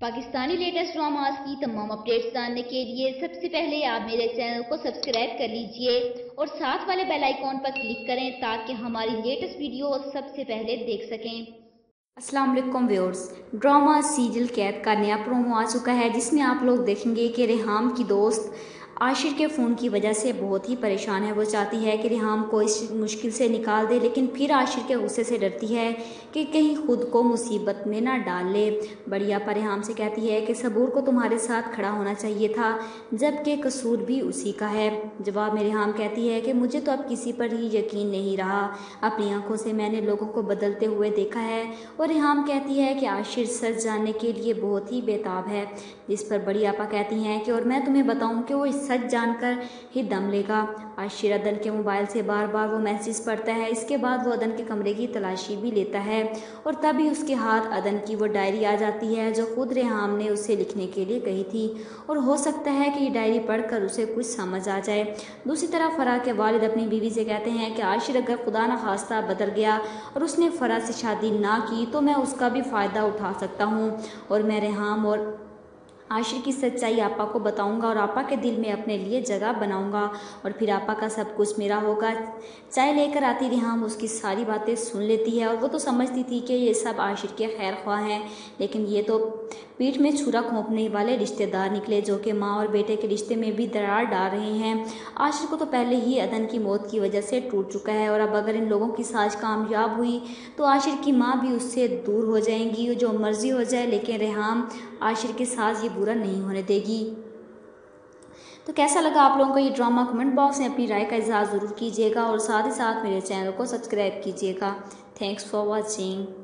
Pakistani latest dramas की तमाम updates जानने के लिए सबसे पहले आप मेरे चैनल को सब्सक्राइब कर लीजिए और साथ वाले बेल आइकॉन पर क्लिक करें ताकि हमारी लेटेस्ट वीडियो सबसे पहले देख सकें। अस्सलाम वालेकुम व्यूअर्स। ड्रामा सीरियल कैद का नया प्रोमो आ चुका है जिसमें आप लोग देखेंगे कि रेहाम की दोस्त आशिर के फ़ोन की वजह से बहुत ही परेशान है। वो चाहती है कि रेहाम को इस मुश्किल से निकाल दे, लेकिन फिर आशिर के गुस्से से डरती है कि कहीं खुद को मुसीबत में ना डाल ले। बड़ी आपा रेहाम से कहती है कि सबूर को तुम्हारे साथ खड़ा होना चाहिए था, जबकि कसूर भी उसी का है। जवाब में रेहाम कहती है कि मुझे तो अब किसी पर ही यकीन नहीं रहा, अपनी आंखों से मैंने लोगों को बदलते हुए देखा है। और रेहाम कहती है कि आशिर सच जानने के लिए बहुत ही बेताब है, जिस पर बड़ी आपा कहती हैं कि और मैं तुम्हें बताऊं कि वो सच जानकर ही दम लेगा। आशिर अदन के मोबाइल से बार बार वो मैसेज पढ़ता है। इसके बाद वो अदन के कमरे की तलाशी भी लेता है और तभी उसके हाथ अदन की वो डायरी आ जाती है जो खुद रेहाम ने उसे लिखने के लिए कही थी, और हो सकता है कि ये डायरी पढ़कर उसे कुछ समझ आ जाए। दूसरी तरफ फराह के वालिद अपनी बीवी से कहते हैं कि आशिर अगर खुदा न खास्ता बदल गया और उसने फराह से शादी ना की तो मैं उसका भी फ़ायदा उठा सकता हूँ, और मैं रेहाम और आशिर की सच्चाई आपा को बताऊंगा और आपा के दिल में अपने लिए जगह बनाऊंगा, और फिर आपा का सब कुछ मेरा होगा। चाय लेकर आती रेहाम उसकी सारी बातें सुन लेती है और वो तो समझती थी कि ये सब आशिर के खैर ख्वाह हैं, लेकिन ये तो पीठ में छुरा घोंपने वाले रिश्तेदार निकले जो कि माँ और बेटे के रिश्ते में भी दरार डाल रहे हैं। आशिर को तो पहले ही अदन की मौत की वजह से टूट चुका है, और अब अगर इन लोगों की साजिश कामयाब हुई तो आशिर की माँ भी उससे दूर हो जाएंगी, जो मर्जी हो जाए, लेकिन रेहाम आशिर के साथ ये बुरा नहीं होने देगी। तो कैसा लगा आप लोगों को ये ड्रामा? कमेंट बॉक्स में अपनी राय का इज़हार ज़रूर कीजिएगा और साथ ही साथ मेरे चैनल को सब्सक्राइब कीजिएगा। Thanks for watching.